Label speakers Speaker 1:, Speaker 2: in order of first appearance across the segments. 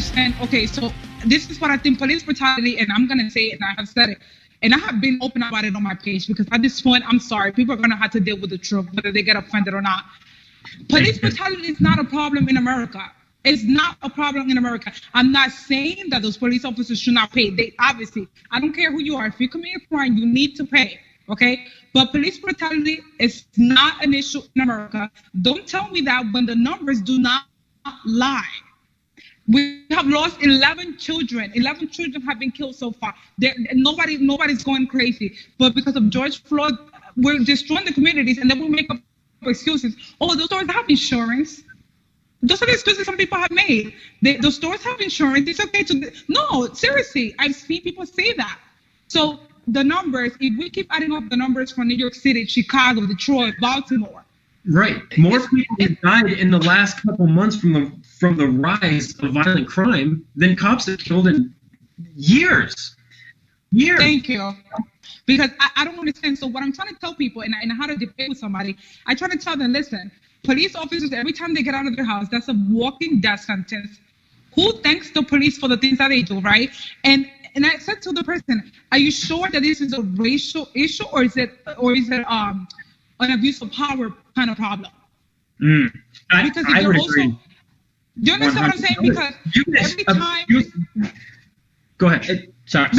Speaker 1: understand. Okay, so this is what I think police brutality, and I'm gonna say it, and I have said it, and I have been open about it on my page, because at this point, I'm sorry, people are gonna have to deal with the truth, whether they get offended or not. Police brutality is not a problem in America. It's not a problem in America. I'm not saying that those police officers should not pay. They obviously, I don't care who you are. If you commit a crime, you need to pay. Okay? But police brutality is not an issue in America. Don't tell me that when the numbers do not lie. We have lost 11 children. 11 children have been killed so far. Nobody's going crazy. But because of George Floyd, we're destroying the communities, and then we make up excuses. Oh, those stores have insurance. Those are the excuses some people have made. The stores have insurance. It's okay to... No, seriously. I've seen people say that. So the numbers, if we keep adding up the numbers from New York City, Chicago, Detroit, Baltimore.
Speaker 2: Right. More people have died in the last couple months from the rise of violent crime than cops have killed in years. Years.
Speaker 1: Thank you. Because I don't understand. So what I'm trying to tell people, and I how to debate with somebody, I try to tell them, listen, police officers, every time they get out of their house, that's a walking death sentence. Who thanks the police for the things that they do, right? And I said to the person, are you sure that this is a racial issue, or is it an abuse of power kind of problem? Because if you're also, do you understand what I'm saying? Because every time,
Speaker 2: go ahead. Sorry.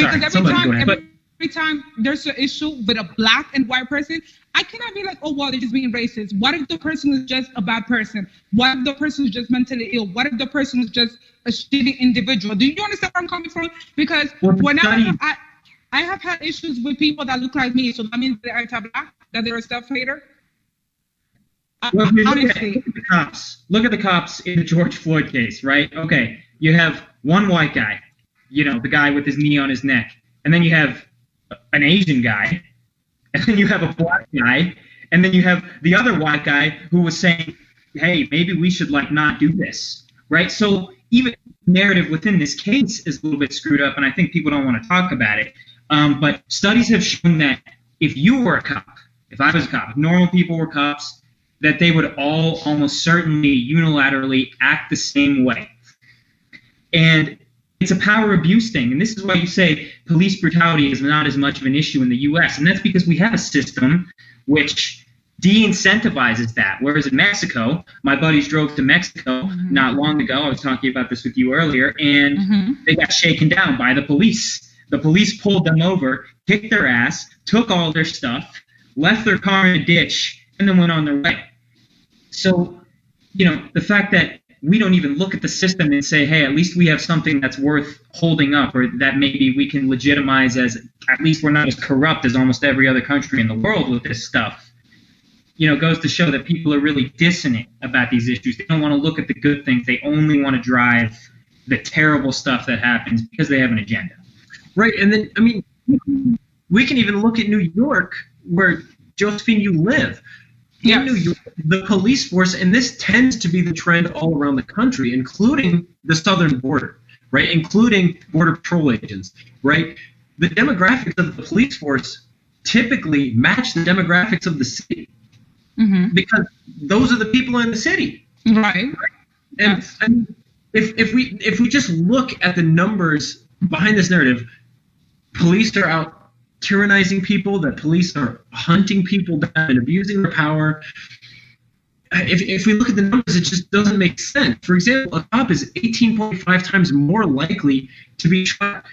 Speaker 1: Every time there's an issue with a black and white person, I cannot be like, oh, well, they're just being racist. What if the person is just a bad person? What if the person is just mentally ill? What if the person is just a shitty individual? Do you understand where I'm coming from? Because I have had issues with people that look like me, so that means they're anti-black, that they're a self-hater.
Speaker 2: Well, look at the cops in the George Floyd case, right? Okay, you have one white guy, the guy with his knee on his neck, and then you have an Asian guy, and then you have a black guy, and then you have the other white guy who was saying, hey, maybe we should not do this, right? So even narrative within this case is a little bit screwed up, and I think people don't want to talk about it. But studies have shown that if you were a cop, if I was a cop, if normal people were cops, that they would all almost certainly unilaterally act the same way. And it's a power abuse thing, and this is why you say police brutality is not as much of an issue in the U.S., and that's because we have a system which de-incentivizes that. Whereas in Mexico, my buddies drove to Mexico not long ago. I was talking about this with you earlier, and they got shaken down by the police. The police pulled them over, kicked their ass, took all their stuff, left their car in a ditch, and then went on their way. So, the fact that we don't even look at the system and say, hey, at least we have something that's worth holding up, or that maybe we can legitimize as, at least we're not as corrupt as almost every other country in the world with this stuff, goes to show that people are really dissonant about these issues. They don't want to look at the good things. They only want to drive the terrible stuff that happens because they have an agenda. Right, and then, we can even look at New York, where, Josephine, you live. In New York, the police force, and this tends to be the trend all around the country, including the southern border, right, including Border Patrol agents, right? The demographics of the police force typically match the demographics of the city because those are the people in the city.
Speaker 1: Right.
Speaker 2: And if we just look at the numbers behind this narrative, police are out tyrannizing people, that police are hunting people down and abusing their power. If we look at the numbers, it just doesn't make sense. For example, a cop is 18.5 times more likely to be shot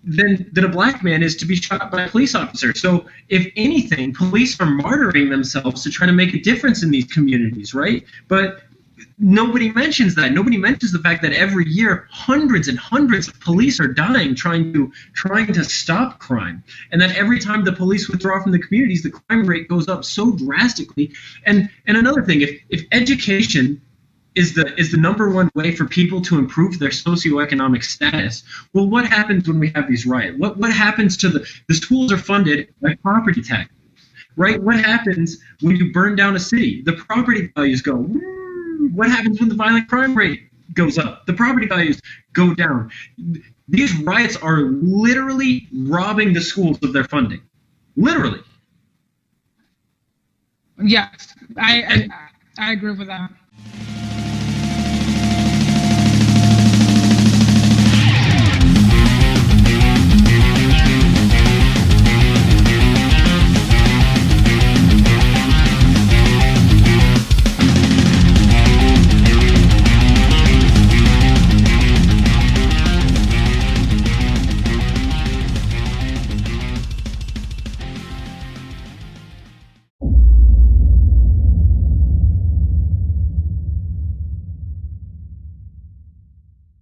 Speaker 2: than a black man is to be shot by a police officer. So if anything, police are martyring themselves to try to make a difference in these communities, right? But nobody mentions that. Nobody mentions the fact that every year hundreds and hundreds of police are dying trying to stop crime, and that every time the police withdraw from the communities, the crime rate goes up so drastically. And another thing, if education is the number one way for people to improve their socioeconomic status, well, what happens when we have these riots? What happens to the schools are funded by property tax, right? What happens when you burn down a city? The property values go. What happens when the violent crime rate goes up? The property values go down. These riots are literally robbing the schools of their funding. Literally.
Speaker 1: Yes, I agree with that.